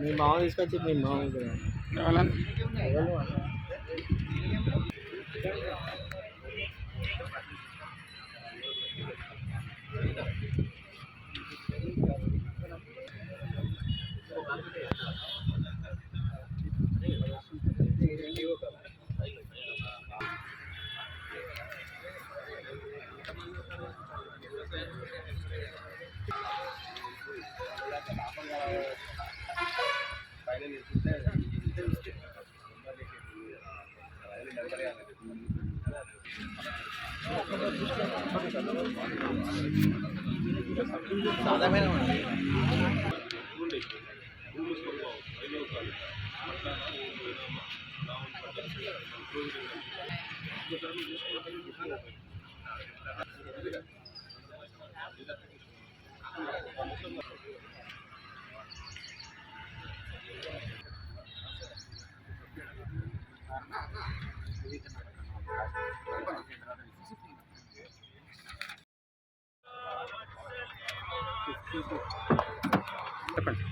మీ మామ తీసుకొచ్చి మీ మామ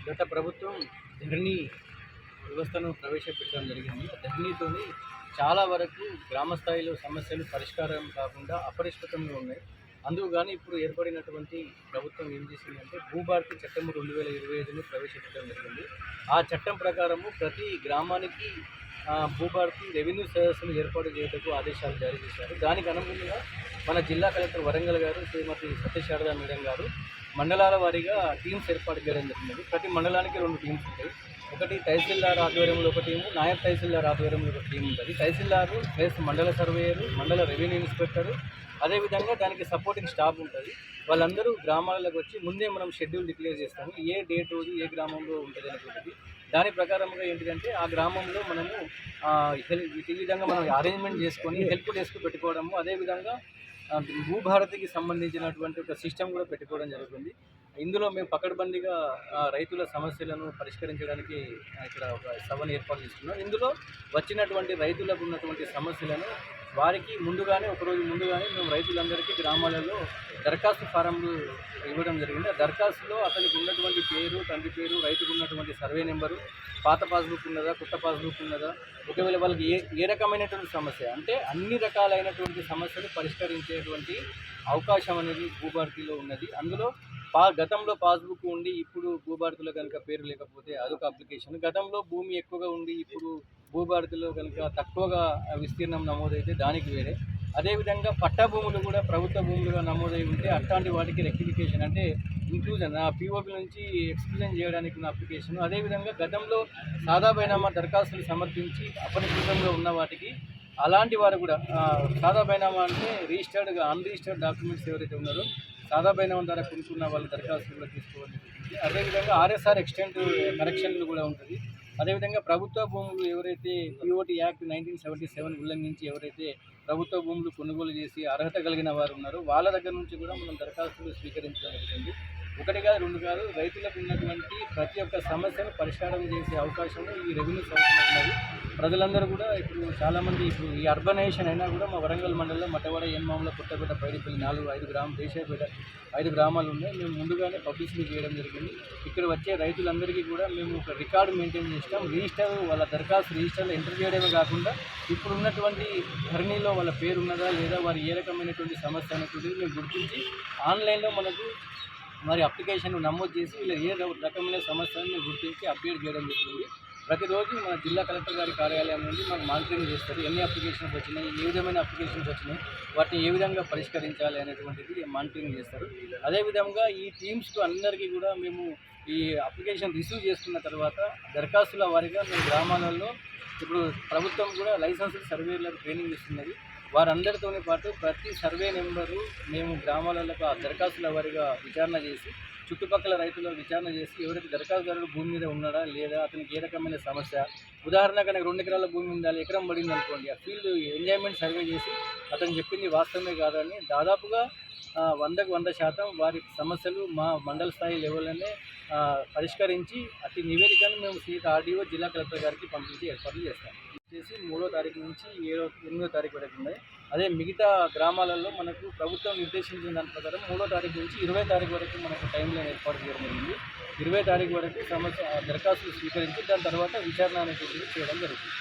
గత ప్రభుత్వం ధరణి వ్యవస్థను ప్రవేశపెట్టడం జరిగింది. ధరణితో చాలా వరకు గ్రామ స్థాయిలో సమస్యలు పరిష్కారం కాకుండా అపరిష్కృతంగా ఉన్నాయి. అందుకు కానీ ఇప్పుడు ఏర్పడినటువంటి ప్రభుత్వం ఏం చేసిందంటే భూభారతి చట్టం 2025ని ప్రవేశపెట్టడం జరిగింది. ఆ చట్టం ప్రకారము ప్రతి గ్రామానికి భూభారతి రెవెన్యూ సదస్సును ఏర్పాటు చేయటకు ఆదేశాలు జారీ చేశారు. దానికి అనుగుణంగా మన జిల్లా కలెక్టర్ వరంగల్ గారు శ్రీమతి సత్యశారదా మేడం గారు మండలాల వారీగా టీమ్స్ ఏర్పాటు చేయడం జరిగింది. ప్రతి మండలానికి 2 టీమ్స్ ఉంటాయి. ఒకటి తహసీల్దార్ ఆధ్వర్యంలో ఒక టీము, నాయబ్ తహసీల్దార్ ఆధ్వర్యంలో ఒక టీం ఉంటుంది. తహసీల్దారు ప్లస్ మండల సర్వేయరు, మండల రెవెన్యూ ఇన్స్పెక్టరు, అదేవిధంగా దానికి సపోర్టింగ్ స్టాఫ్ ఉంటుంది. వాళ్ళందరూ గ్రామాలకు వచ్చి ముందే మనం షెడ్యూల్ డిక్లేర్ చేస్తాము, ఏ డేట్ రోజు ఏ గ్రామంలో ఉంటుంది అనేటువంటిది. దాని ప్రకారంగా ఏంటిదంటే ఆ గ్రామంలో మనము ఈ విధంగా మనం అరేంజ్మెంట్ చేసుకొని హెల్ప్ డెస్క్ పెట్టుకోవడము, అదేవిధంగా భూభారతికి సంబంధించినటువంటి ఒక సిస్టమ్ కూడా పెట్టుకోవడం జరుగుతుంది. ఇందులో మేము పకడ్బందీగా రైతుల సమస్యలను పరిష్కరించడానికి ఇక్కడ ఒక సభను ఏర్పాటు చేసుకున్నాం. ఇందులో వచ్చినటువంటి రైతులకు ఉన్నటువంటి సమస్యలను వారికి ముందుగానే ఒకరోజు ముందుగానే మేము రైతులందరికీ గ్రామాలలో దరఖాస్తు ఫారంలు ఇవ్వడం జరిగింది. ఆ దరఖాస్తులో అతనికి ఉన్నటువంటి పేరు, తండ్రి పేరు, రైతుకు ఉన్నటువంటి సర్వే నెంబరు, పాత పాస్బుక్ ఉన్నదా, కొత్త పాస్బుక్ ఉన్నదా, ఒకవేళ వాళ్ళకి ఏ రకమైనటువంటి సమస్య అంటే అన్ని రకాలైనటువంటి సమస్యలు పరిష్కరించేటువంటి అవకాశం అనేది భూభారతిలో ఉన్నది. అందులో గతంలో పాస్బుక్ ఉండి ఇప్పుడు భూభారతిలో కనుక పేరు లేకపోతే అదొక అప్లికేషన్. గతంలో భూమి ఎక్కువగా ఉండి ఇప్పుడు భూభారతిలో కనుక తక్కువగా విస్తీర్ణం నమోదైతే దానికి వేరే. అదేవిధంగా పట్టా భూములు కూడా ప్రభుత్వ భూములుగా నమోదై ఉంటే అట్లాంటి వాటికి రెక్టిఫికేషన్ అంటే ఇంక్లూజన్ పిఓపి నుంచి ఎక్స్క్లూజన్ చేయడానికి ఉన్న అప్లికేషన్. అదేవిధంగా గతంలో సాదా బైనామా దరఖాస్తులు సమర్పించి అపరిష్కృతంగా ఉన్న వాటికి అలాంటి వారు కూడా సాదా బైనామా అంటే రిజిస్టర్డ్గా అన్రిజిస్టర్డ్ డాక్యుమెంట్స్ ఎవరైతే ఉన్నారో సాదా బైనామా ద్వారా కొనుక్కున్న వాళ్ళ దరఖాస్తులు కూడా తీసుకోవాలని. అదేవిధంగా ఆర్ఎస్ఆర్ ఎక్స్టెంట్ కరెక్షన్లు కూడా ఉంటుంది. అదేవిధంగా ప్రభుత్వ భూములు ఎవరైతే పిఓటి యాక్ట్ 1977 ఉల్లంఘించి ఎవరైతే ప్రభుత్వ భూములు కొనుగోలు చేసి అర్హత కలిగిన వారు ఉన్నారో వాళ్ళ దగ్గర నుంచి కూడా మనం దరఖాస్తులు స్వీకరించడం జరిగింది. ఒకటి కాదు, 2 కాదు, రైతులకు ఉన్నటువంటి ప్రతి ఒక్క సమస్యను పరిష్కారం చేసే అవకాశం ఈ రెవెన్యూ సంస్థలో ఉన్నది. ప్రజలందరూ కూడా ఇప్పుడు చాలామంది ఇప్పుడు ఈ అర్బనైజేషన్ అయినా కూడా మా వరంగల్ మండలంలో మట్టవాడ, ఎన్మామల, కొత్తపేట, పైడిపల్లి 5 గ్రామాలు, దేశాయపేట 5 గ్రామాలు ఉన్నాయి. మేము ముందుగానే పబ్లిసిటీ చేయడం జరిగింది. ఇక్కడ వచ్చే రైతులందరికీ కూడా మేము ఒక రికార్డు మెయింటైన్ చేస్తాం. రిజిస్టర్ వాళ్ళ దరఖాస్తు రిజిస్టర్లో ఎంటర్ చేయడమే కాకుండా ఇప్పుడు ఉన్నటువంటి ధరణిలో వాళ్ళ పేరు ఉన్నదా లేదా, వారి ఏ రకమైనటువంటి సమస్య అనేటువంటిది మేము గుర్తించి ఆన్లైన్లో మనకు మరి అప్లికేషన్ నమోదు చేసి వీళ్ళు ఏ రకమైన సమస్యలను మేము గుర్తించి అప్డేట్ చేయడం జరుగుతుంది. ప్రతిరోజు మన జిల్లా కలెక్టర్ గారి కార్యాలయం నుండి మాకు మానిటరింగ్ చేస్తారు. ఎన్ని అప్లికేషన్స్ వచ్చినాయి, ఏ విధమైన అప్లికేషన్స్ వచ్చినాయి, వాటిని ఏ విధంగా పరిష్కరించాలి అనేటువంటిది మానిటరింగ్ చేస్తారు. అదేవిధంగా ఈ టీమ్స్కు అందరికీ కూడా మేము ఈ అప్లికేషన్ రిసీవ్ చేసుకున్న తర్వాత దరఖాస్తుల వారీగా మేము గ్రామాలలో ఇప్పుడు ప్రభుత్వం కూడా లైసెన్స్డ్ సర్వేలకు ట్రైనింగ్ ఇస్తున్నది. వారందరితోనే పాటు ప్రతి సర్వే నెంబరు మేము గ్రామాలలో ఆ దరఖాస్తుల వారీగా విచారణ చేసి చుట్టుపక్కల రైతుల విచారణ చేసి ఎవరైతే దరఖాస్తుదారుడు భూమి మీద ఉన్నాడా లేదా, అతనికి ఏ రకమైన సమస్య, ఉదాహరణకు ఆయనకు 2 ఎకరాల భూమి ఉండాలి, ఎకరం పడింది అనుకోండి, ఆ ఫీల్డ్ ఎంజాయ్మెంట్ సర్వే చేసి అతను చెప్పింది వాస్తవమే కాదని దాదాపుగా 100కు 100% వారి సమస్యలు మా మండల స్థాయి లెవెల్లోనే పరిష్కరించి అతి నివేదికను మేము సీత ఆర్డీఓ జిల్లా కలెక్టర్ గారికి పంపించి ఏర్పాట్లు చేస్తాం. వచ్చేసి 3వ తారీఖు నుంచి 8వ తారీఖు వరకు ఉన్నాయి. అదే మిగతా గ్రామాలలో మనకు ప్రభుత్వం నిర్దేశించిన దాని ప్రకారం 3వ తారీఖు నుంచి 20వ తారీఖు వరకు మనకు టైం లైన్ ఏర్పాటు చేయడం జరిగింది. 20వ తారీఖు వరకు దరఖాస్తులు స్వీకరించి దాని తర్వాత విచారణ అనేది చేయడం జరుగుతుంది.